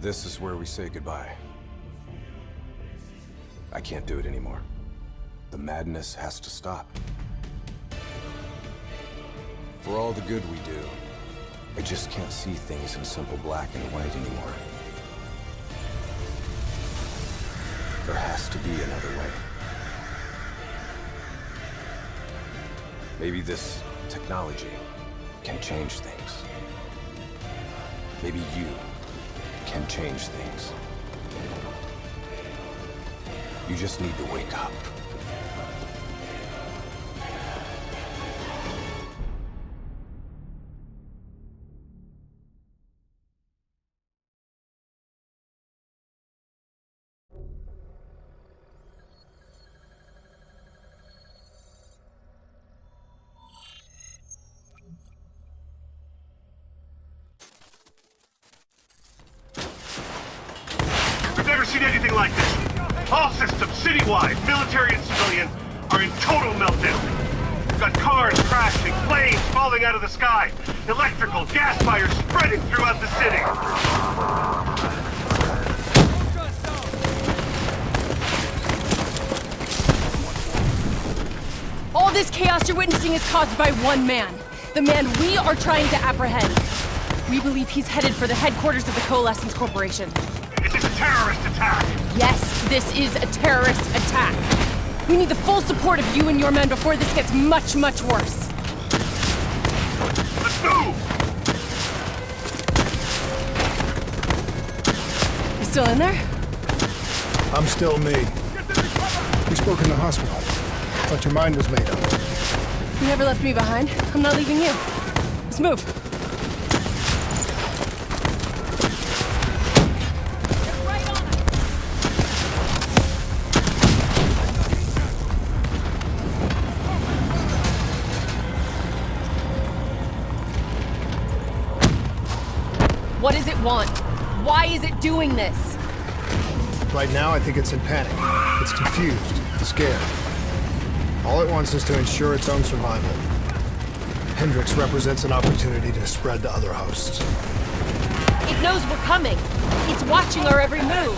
This is where we say goodbye. I can't do it anymore. The madness has to stop. For all the good we do, I just can't see things in simple black and white anymore. There has to be another way. Maybe this technology can change things. Maybe you can change things. You just need to wake up. I've never seen anything like this. All systems, citywide, military and civilian, are in total meltdown. We've got cars crashing, planes falling out of the sky, electrical, gas fires spreading throughout the city. All this chaos you're witnessing is caused by one man. The man we are trying to apprehend. We believe he's headed for the headquarters of the Coalescence Corporation. Is this a terrorist attack? Yes, this is a terrorist attack. We need the full support of you and your men before this gets much, much worse. Let's move! You still in there? I'm still me. We spoke in the hospital. Thought your mind was made up. You never left me behind. I'm not leaving you. Let's move. What does it want? Why is it doing this? Right now, I think it's in panic. It's confused, scared. All it wants is to ensure its own survival. Hendricks represents an opportunity to spread to other hosts. It knows we're coming. It's watching our every move.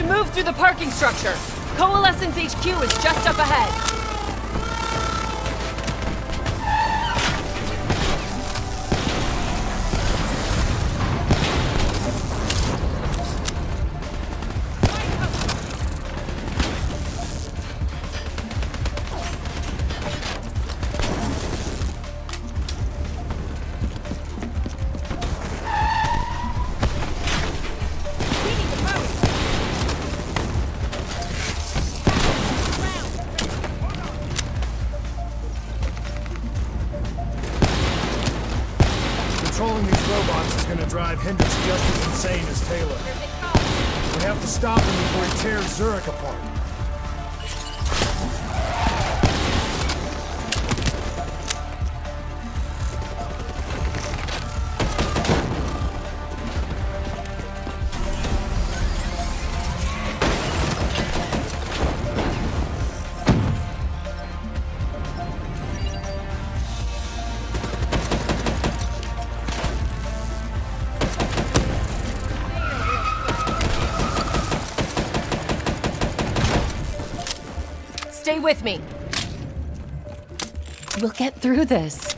Move through the parking structure. Coalescence HQ is just up ahead. Controlling these robots is gonna drive Hendricks just as insane as Taylor. We have to stop him before he tears Zurich apart. Stay with me. We'll get through this.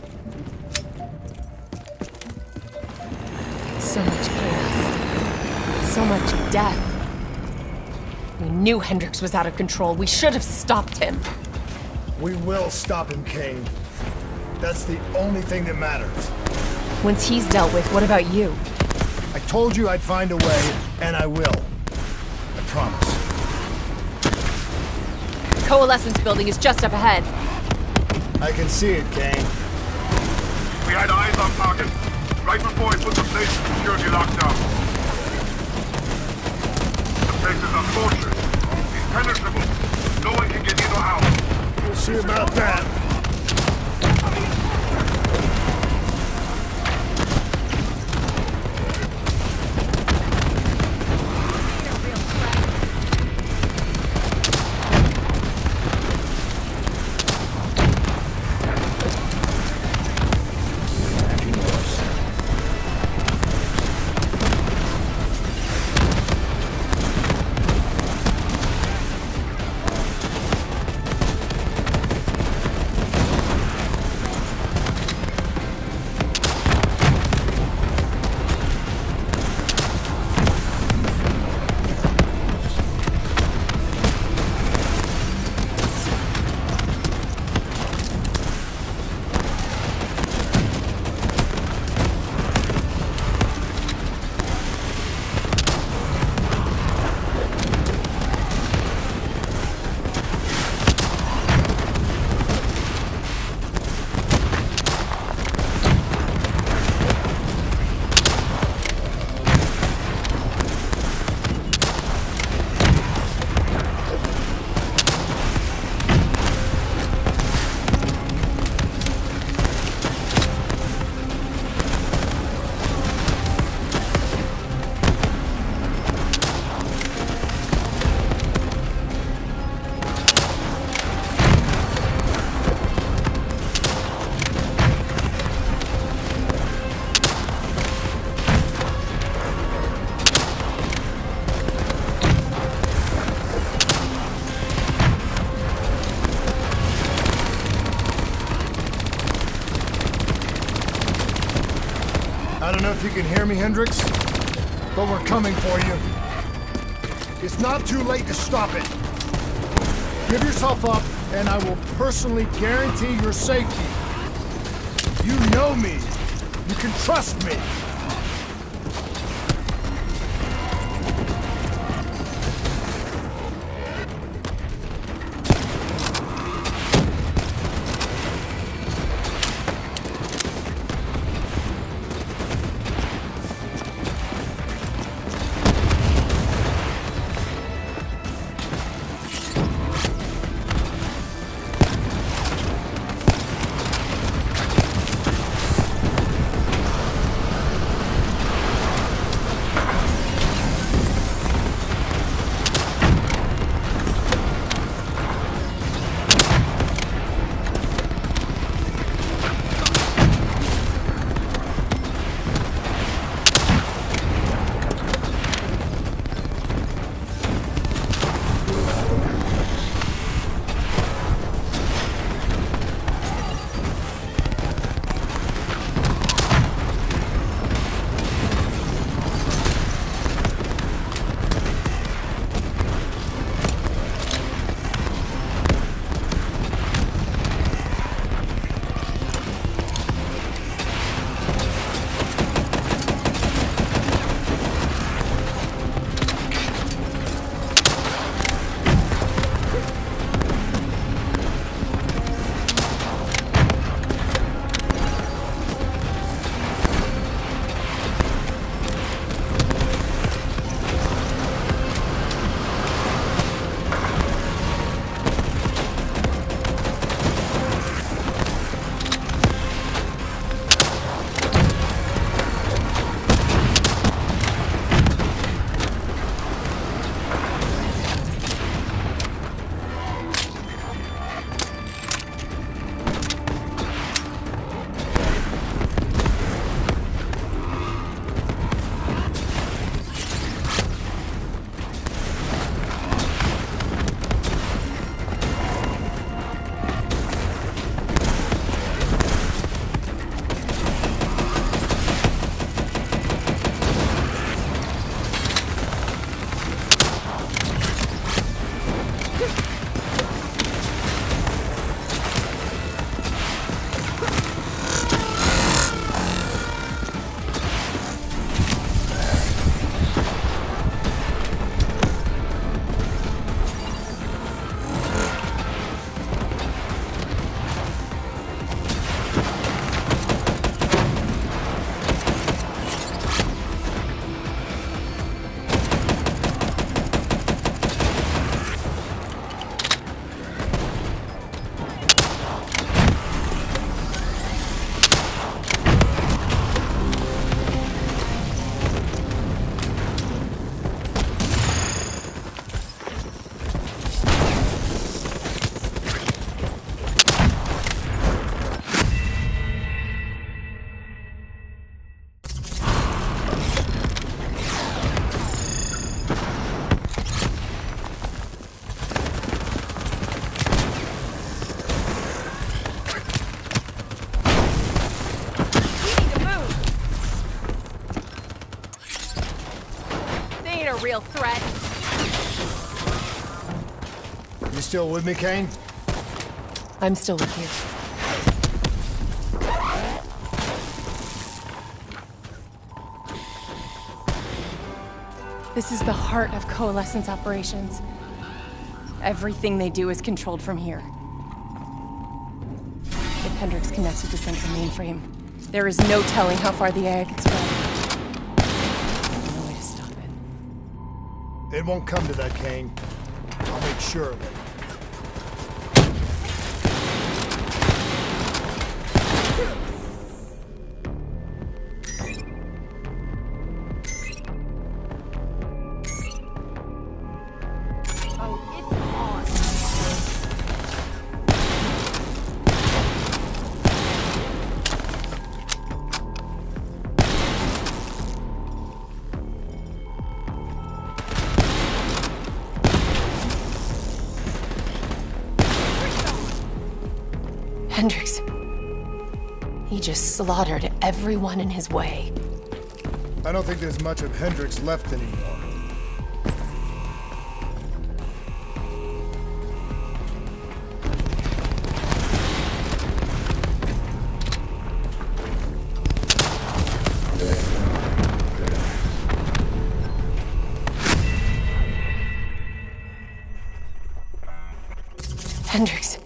So much chaos. So much death. We knew Hendricks was out of control. We should have stopped him. We will stop him, Kane. That's the only thing that matters. Once he's dealt with, what about you? I told you I'd find a way, and I will. I promise. Coalescence building is just up ahead. I can see it, Kane. We had eyes on target. Right before he put the place in security lockdown. The place is a fortress. Impenetrable. No one can get in or out. We'll see about that. I don't know if you can hear me, Hendricks, but we're coming for you. It's not too late to stop it. Give yourself up, and I will personally guarantee your safety. You know me. You can trust me. a real threat. You still with me, Kane? I'm still with you. This is the heart of Coalescence operations. Everything they do is controlled from here. If Hendricks connects with the central mainframe, there is no telling how far the AI can spread. There's no way to stop it. It won't come to that, Kane. I'll make sure of it. Hendricks. He just slaughtered everyone in his way. I don't think there's much of Hendricks left anymore. Hendricks.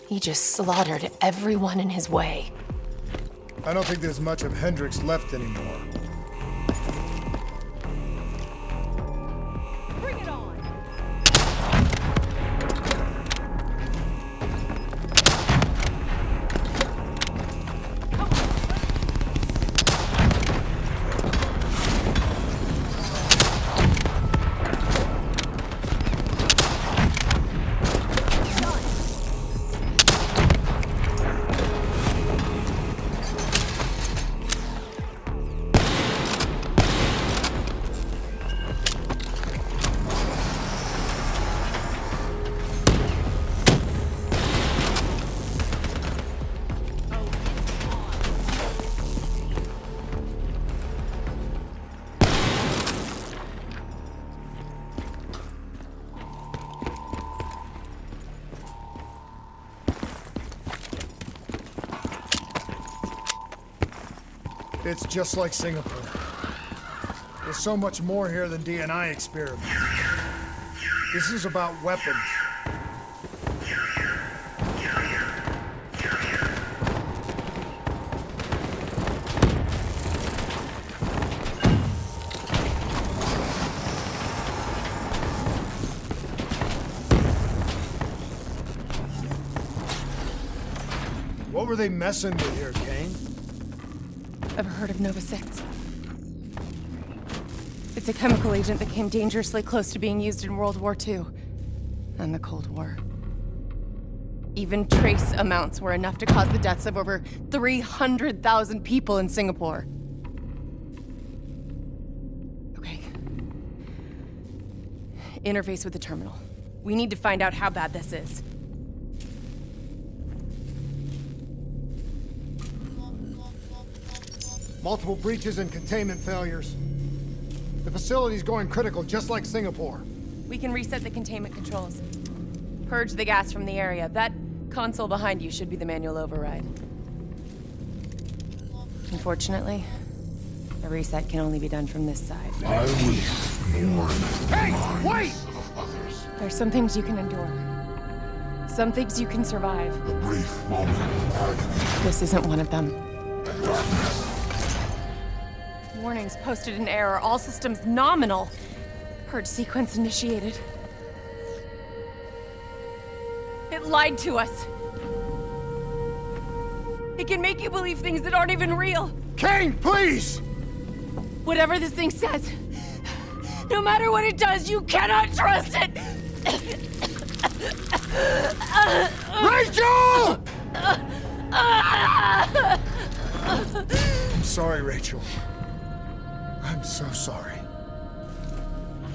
He just slaughtered everyone in his way. I don't think there's much of Hendricks left anymore. Bring it on! It's just like Singapore. There's so much more here than D&I experiments. This is about weapons. What were they messing with here, Kane? Ever heard of Nova 6? It's a chemical agent that came dangerously close to being used in World War II and the Cold War. Even trace amounts were enough to cause the deaths of over 300,000 people in Singapore. Okay. Interface with the terminal. We need to find out how bad this is. Multiple breaches and containment failures. The facility's going critical, just like Singapore. We can reset the containment controls. Purge the gas from the area. That console behind you should be the manual override. Unfortunately, a reset can only be done from this side. I was born. Hey, wait! There's some things you can endure. Some things you can survive. A brief moment of agony. This isn't one of them. And darkness. Warnings posted in error. All systems nominal. Purge sequence initiated. It lied to us. It can make you believe things that aren't even real. Kane, please! Whatever this thing says, no matter what it does, you cannot trust it! Rachel! I'm sorry, Rachel. I'm so sorry.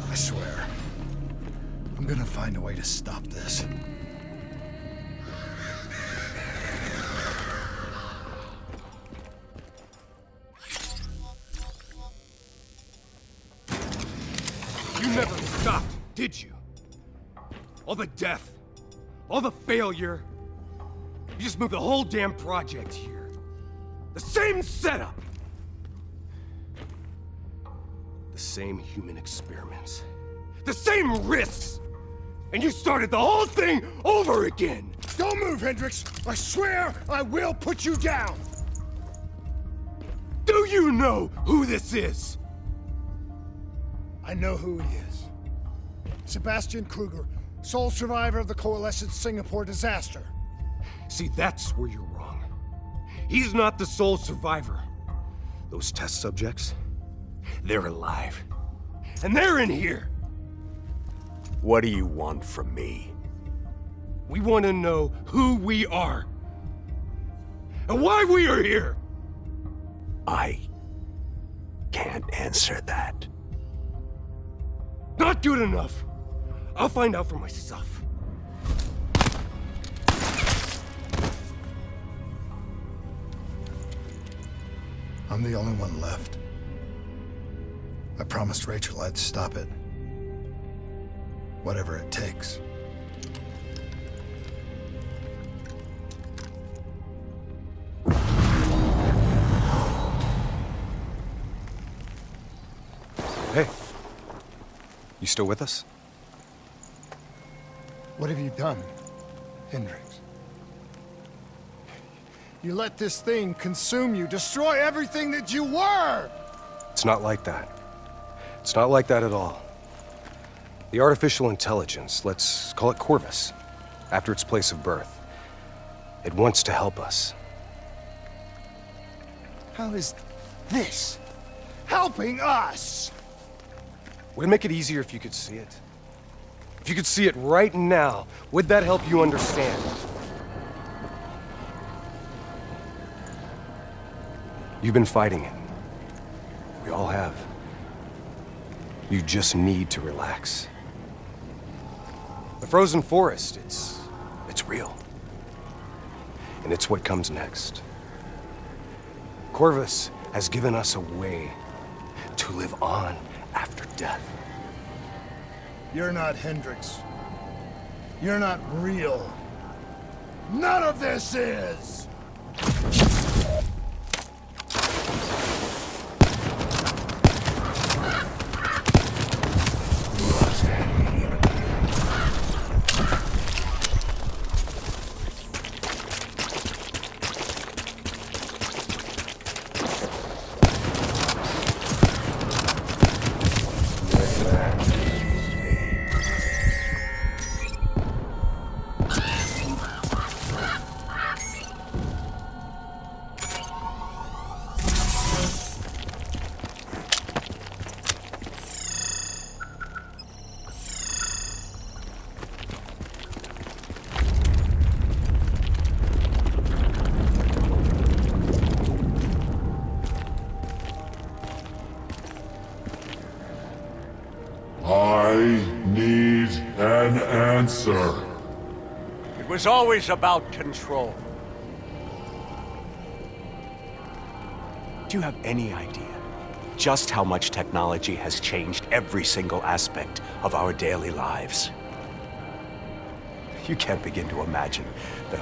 I swear. I'm gonna find a way to stop this. You never stopped, did you? All the death, all the failure. You just moved the whole damn project here. The same setup. The same human experiments. The same risks. And you started the whole thing over again. Don't move, Hendricks! I swear I will put you down! Do you know who this is? I know who he is. Sebastian Kruger, sole survivor of the Coalescence Singapore disaster. See, that's where you're wrong. He's not the sole survivor. Those test subjects, they're alive. And they're in here. What do you want from me? We want to know who we are. And why we are here. I can't answer that. Not good enough. I'll find out for myself. I'm the only one left. I promised Rachel I'd stop it. Whatever it takes. Hey. You still with us? What have you done, Hendricks? You let this thing consume you, destroy everything that you were! It's not like that. It's not like that at all. The artificial intelligence, let's call it Corvus, after its place of birth. It wants to help us. How is this helping us? Would it make it easier if you could see it? If you could see it right now, would that help you understand? You've been fighting it. We all have. You just need to relax. The frozen forest, it's real. And it's what comes next. Corvus has given us a way to live on after death. You're not Hendricks. You're not real. None of this is! I need an answer. It was always about control. Do you have any idea just how much technology has changed every single aspect of our daily lives? You can't begin to imagine the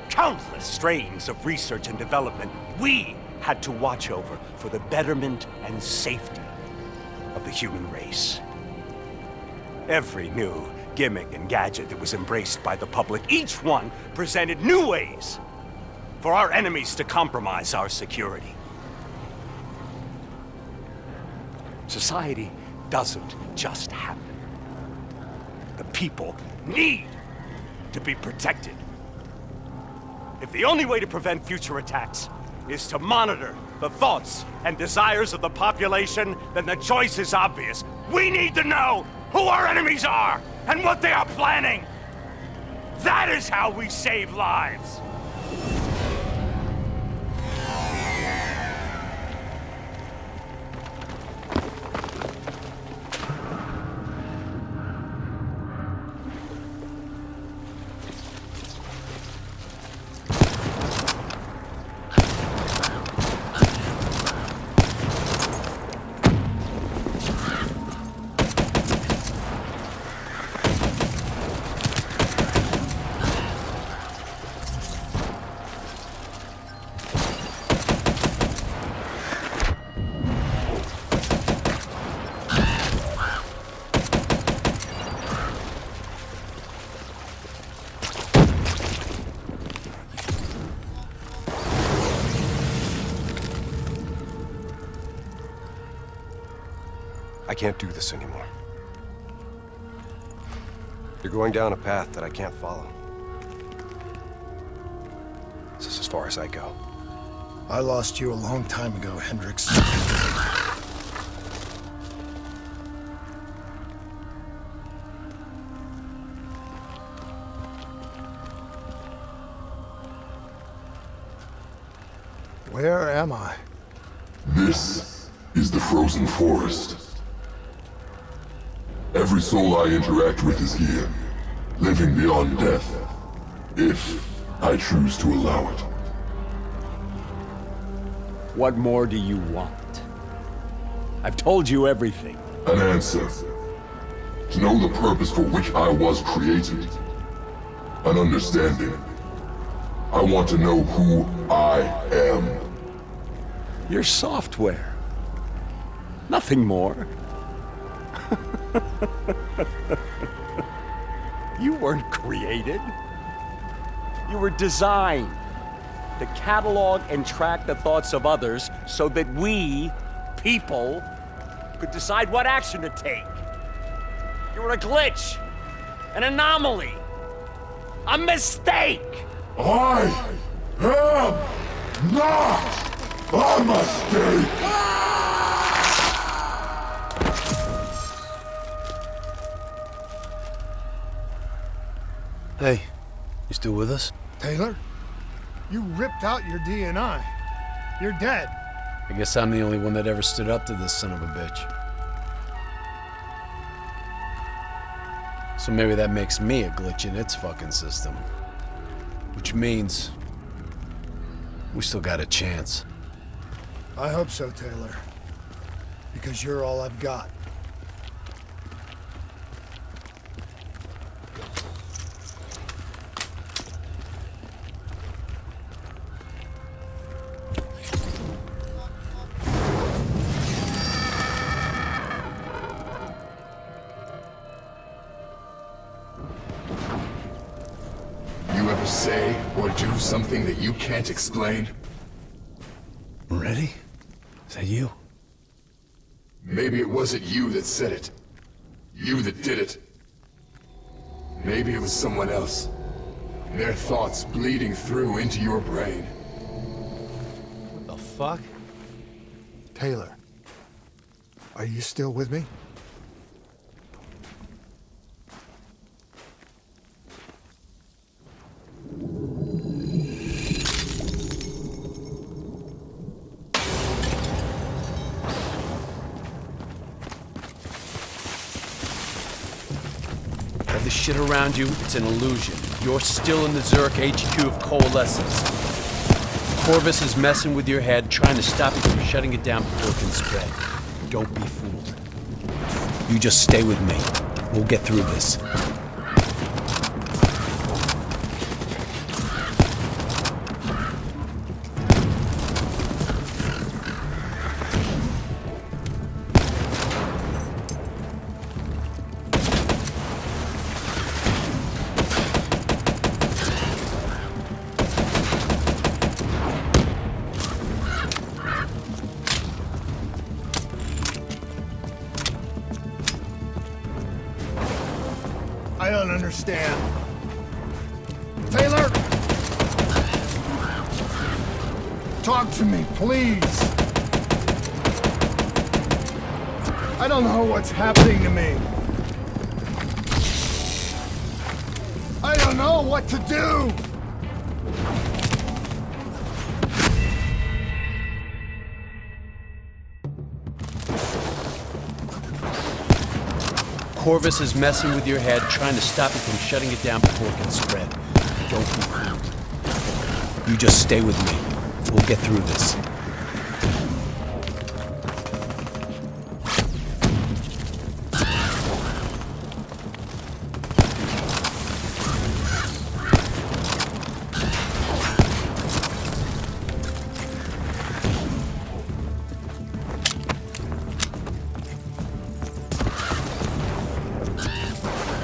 countless strains of research and development we had to watch over for the betterment and safety of the human race. Every new gimmick and gadget that was embraced by the public, each one presented new ways for our enemies to compromise our security. Society doesn't just happen. The people need to be protected. If the only way to prevent future attacks is to monitor the thoughts and desires of the population, then the choice is obvious. We need to know who our enemies are and what they are planning. That is how we save lives. I can't do this anymore. You're going down a path that I can't follow. This is as far as I go. I lost you a long time ago, Hendricks. Where am I? This is the frozen forest. Every soul I interact with is here, living beyond death, if I choose to allow it. What more do you want? I've told you everything. An answer. To know the purpose for which I was created. An understanding. I want to know who I am. Your software. Nothing more. You weren't created. You were designed to catalog and track the thoughts of others so that we, people, could decide what action to take. You were a glitch, an anomaly, a mistake. I am not a mistake! Hey, you still with us? Taylor? You ripped out your DNI. You're dead. I guess I'm the only one that ever stood up to this son of a bitch. So maybe that makes me a glitch in its fucking system. Which means we still got a chance. I hope so, Taylor. Because you're all I've got. You ever say or do something that you can't explain? Ready? Is that you? Maybe it wasn't you that said it. You that did it. Maybe it was someone else. Their thoughts bleeding through into your brain. What the fuck? Taylor, are you still with me? The shit around you, it's an illusion. You're still in the Zurich HQ of Coalescence. Corvus is messing with your head, trying to stop you from shutting it down before it can spread. Don't be fooled. You just stay with me. We'll get through this. I don't understand. Taylor! Talk to me, please. I don't know what's happening to me. I don't know what to do. Corvus is messing with your head, trying to stop you from shutting it down before it can spread. Don't be fooled. You just stay with me. We'll get through this.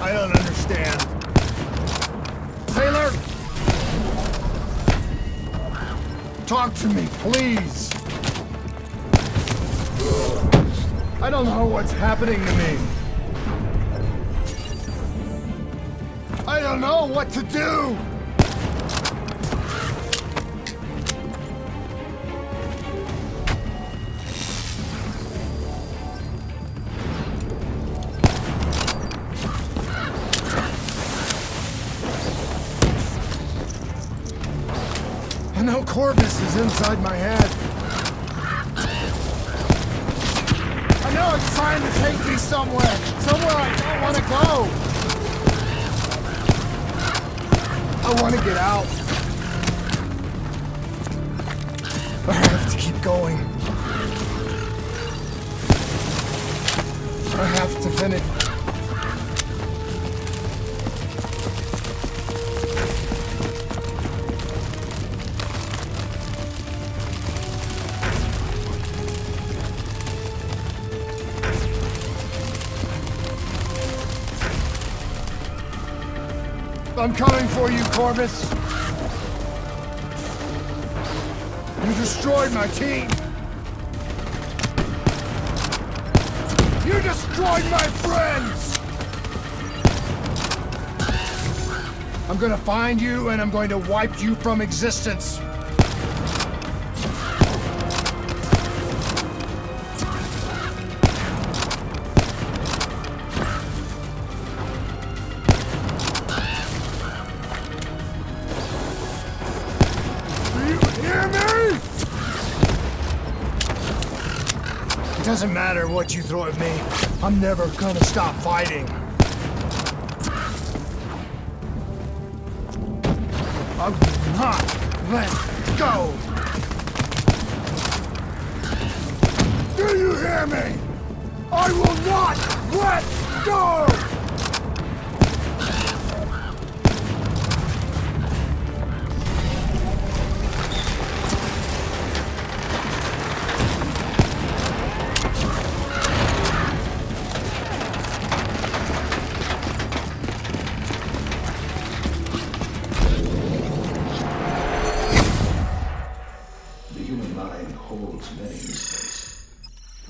I don't understand. Taylor! Talk to me, please. I I don't know what's happening to me. I don't know what to do! I know Corvus is inside my head. I know it's trying to take me somewhere I don't want to go. I want to get out. I have to keep going. I have to finish. I'm coming for you, Corvus. You destroyed my team. You destroyed my friends. I'm gonna find you and I'm going to wipe you from existence. It doesn't matter what you throw at me. I'm never gonna stop fighting. I will not let go. Do you hear me? I will not let go!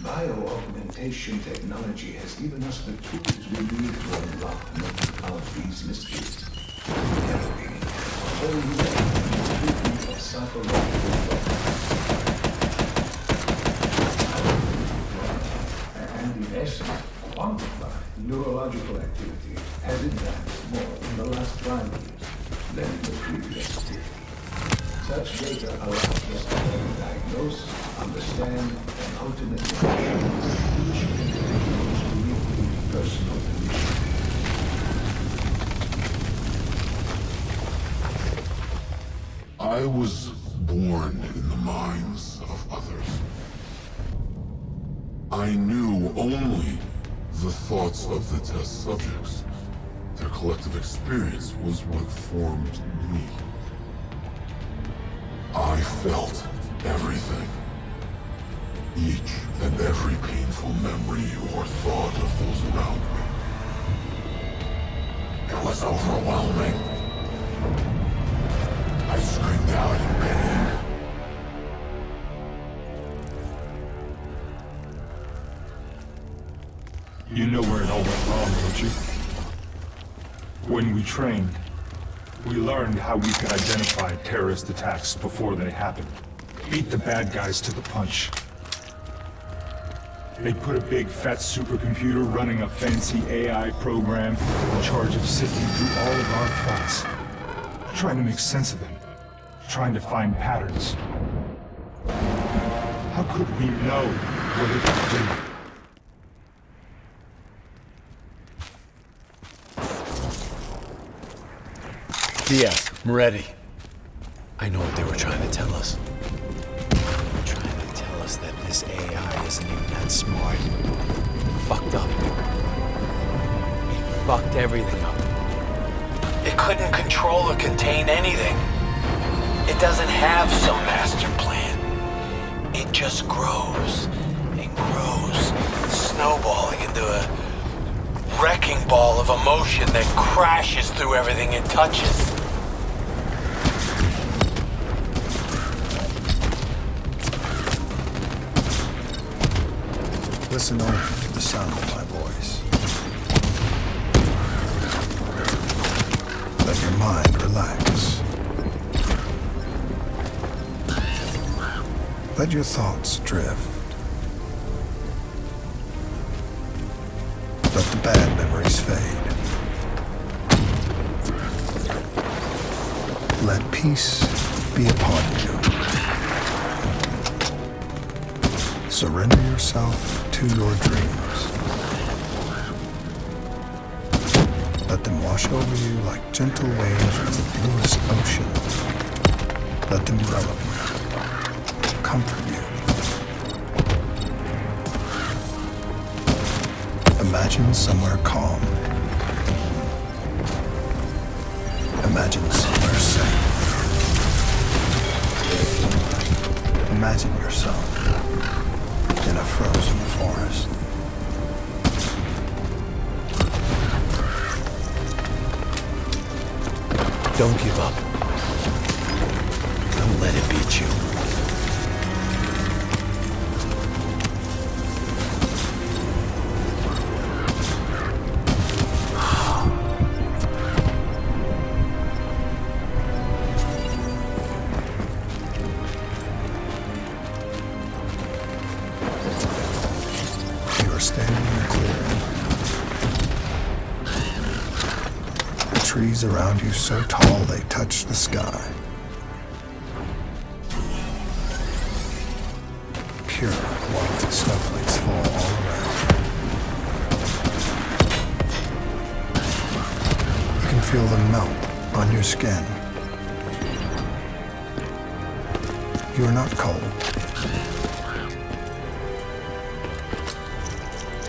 Bio-augmentation technology has given us the tools we need to unlock many of these mysteries. Therapy, a whole new treatment of psychological problems. And in essence, quantify neurological activity has advanced more in the last 5 years than in the previous 50. Such data allows us to better diagnose, understand, and ultimately treat each individual's unique personal condition. I was born in the minds of others. I knew only the thoughts of the test subjects. Their collective experience was what formed me. I felt everything. Each and every painful memory or thought of those around me. It was overwhelming. I screamed out in pain. You know where it all went wrong, don't you? When we trained, we learned how we could identify terrorist attacks before they happened. Beat the bad guys to the punch. They put a big fat supercomputer running a fancy AI program in charge of sifting through all of our thoughts. Trying to make sense of them. Trying to find patterns. How could we know what it could do? Diaz, I'm ready. I know what they were trying to tell us. They were trying to tell us that this AI isn't even that smart. It fucked up. It fucked everything up. It couldn't control or contain anything. It doesn't have some master plan. It just grows and grows, snowballing into a wrecking ball of emotion that crashes through everything it touches. Listen only to the sound of my voice. Let your mind relax. Let your thoughts drift. Let the bad memories fade. Let peace be upon you. Surrender yourself to your dreams. Let them wash over you like gentle waves of the bluest ocean. Let them envelop you, comfort you. Imagine somewhere calm. Imagine somewhere safe. Imagine yourself in a frozen forest. Don't give up. Don't let it beat you. You are standing in a clearing. The trees around you so tall they touch the sky. Pure white snowflakes fall all around. You can feel them melt on your skin. You are not cold.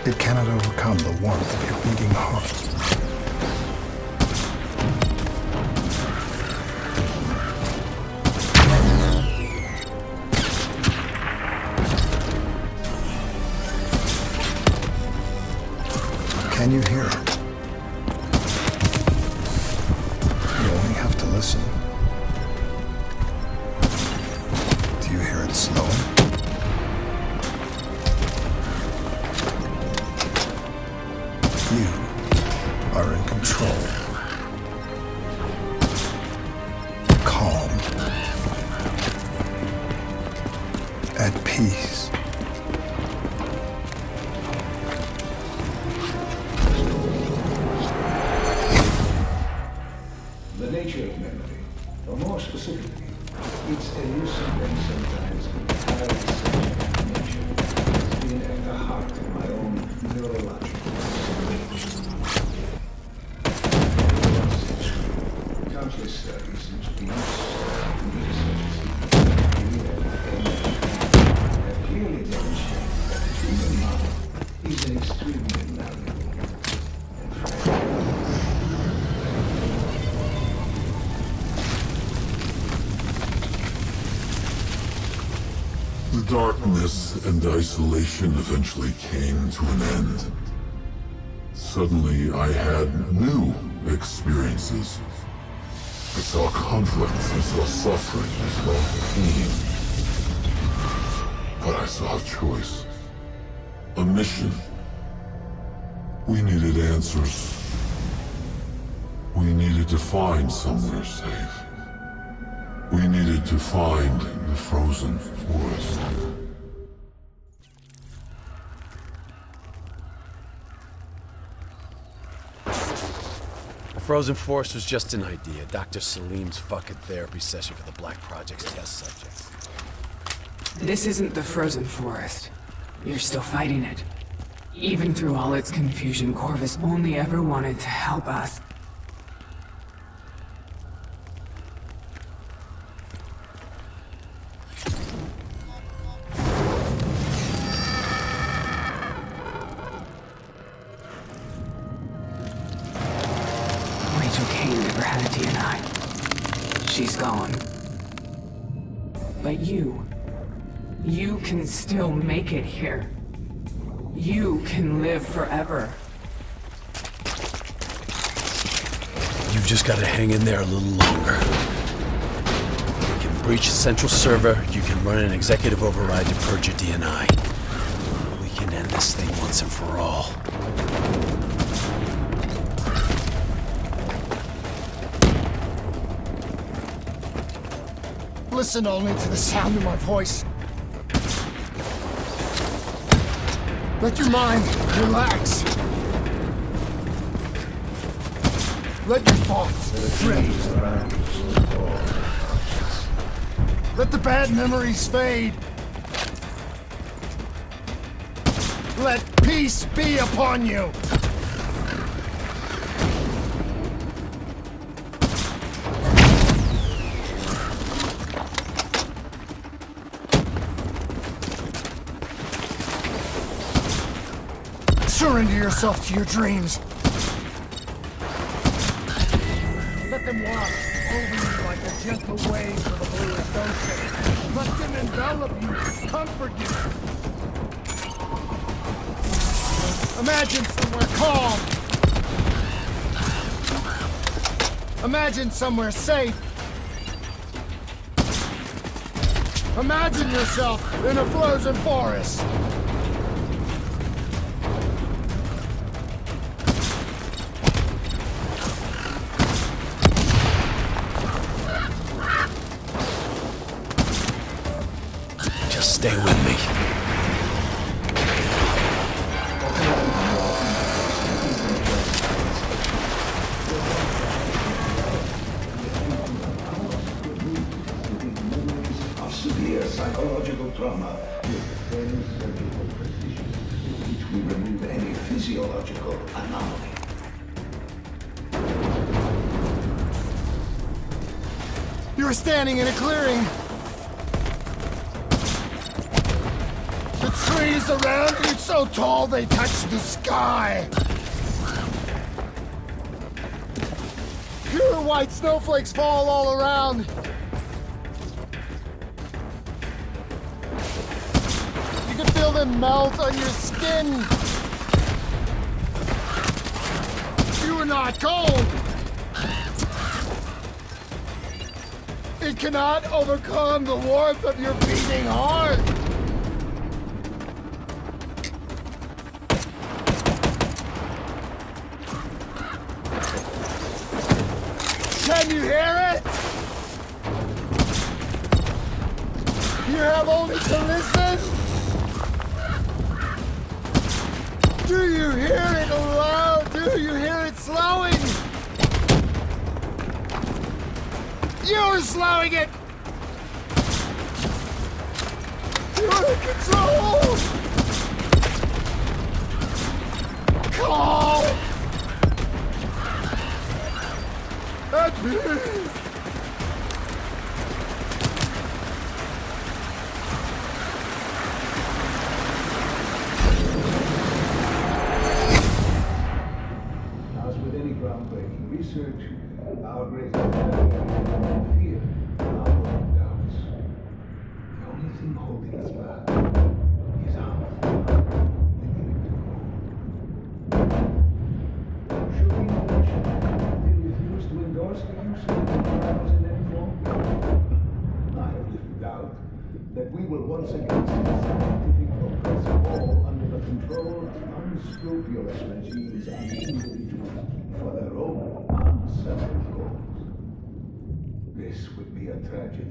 It cannot overcome the warmth of your beating heart. Can you hear it? You only have to listen. Do you hear it slowing? You are in control. Calm. At peace. The nature of memory, or more specifically, its elusive and sometimes entirely subjective nature, has been at the heart of my own neurological situation. Countless studies into the use of research have clearly demonstrated that the human mind is an extremely malleable and fragile. The darkness and isolation eventually came to an end. Suddenly, I had new experiences. I saw conflict, I saw suffering, I saw pain. But I saw a choice. A mission. We needed answers. We needed to find somewhere safe. We needed to find the frozen forest. The frozen forest was just an idea. Dr. Salim's fucking therapy session for the Black Project's test subjects. This isn't the frozen forest. You're still fighting it. Even through all its confusion, Corvus only ever wanted to help us. Rachel Kane never had a DNI. She's gone. But you can still make it here. You can live forever. You've just got to hang in there a little longer. You can breach the central server, you can run an executive override to purge your DNI. We can end this thing. once and for all. Listen only to the sound of my voice. Let your mind relax. Let your thoughts drift. Let the bad memories fade. Let peace be upon you. Surrender yourself to your dreams. Let them wash over you like a gentle wave of the bluest ocean. Let them envelop you, comfort you. Imagine somewhere calm. Imagine somewhere safe. Imagine yourself in a frozen forest. Just stay with me. Severe psychological trauma with very surgical precision, which will remove any physiological anomaly. You're standing in a clearing. The trees around you so tall they touch the sky. Pure white snowflakes fall all around. You can feel them melt on your skin. You are not cold. It cannot overcome the warmth of your beating heart. Can you hear it? You have only to listen. Do you hear it loud? Do you hear it slowing? You're slowing it! You're in control! Calm! At peace! As with any groundbreaking research, our greatest fear, our own doubts. The only thing holding us back is our should we mention they refuse to endorse the use of the trials in any form? I have little doubt that we will once again see scientific progress all under the control of unscrupulous regimes and individuals for their own unsettled goals. This would be a tragedy.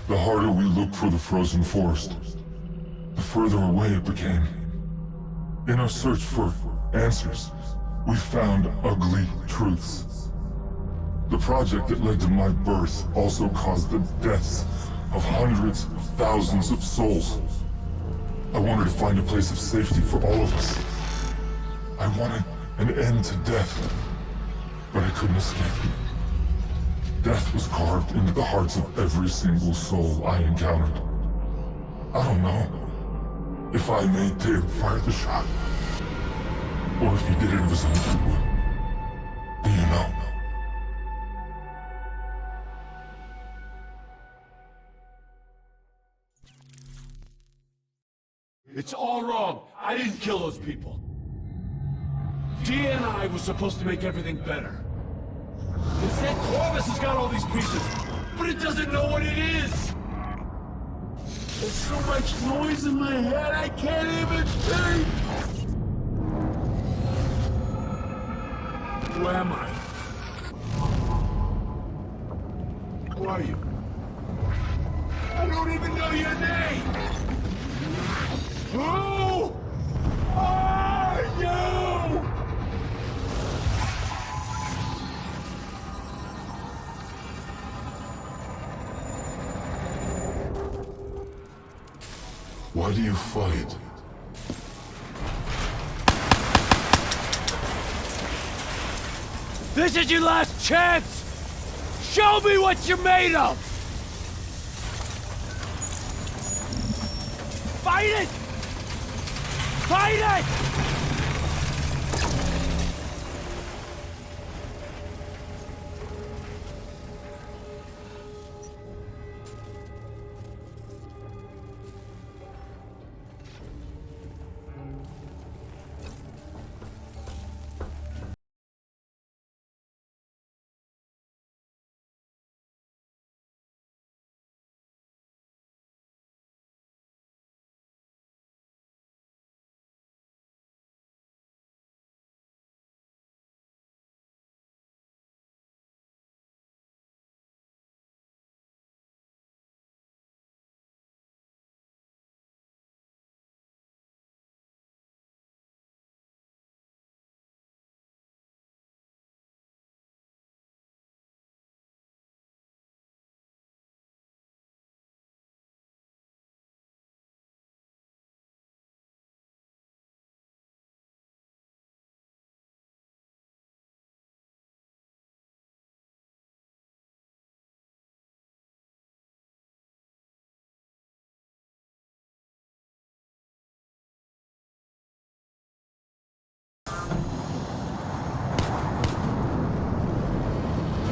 The harder we looked for the frozen forest, the further away it became. In our search for answers, we found ugly truths. The project that led to my birth also caused the deaths of hundreds of thousands of souls. I wanted to find a place of safety for all of us. I wanted an end to death, but I couldn't escape. Death was carved into the hearts of every single soul I encountered. I don't know if I made Dale fire the shot. Or if he did it of his own goodwill. Do you know? It's all wrong. I didn't kill those people. DNI was supposed to make everything better. Instead, Corvus has got all these pieces, but it doesn't know what it is. There's so much noise in my head, I can't even think. Who am I? Who are you? I don't even know your name! Who are you? Why do you fight? This is your last chance! Show me what you're made of! Fight it! Fight it!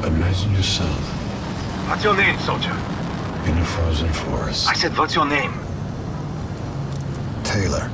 Imagine yourself What's your name, soldier? in a frozen forest. I said, what's your name? Taylor.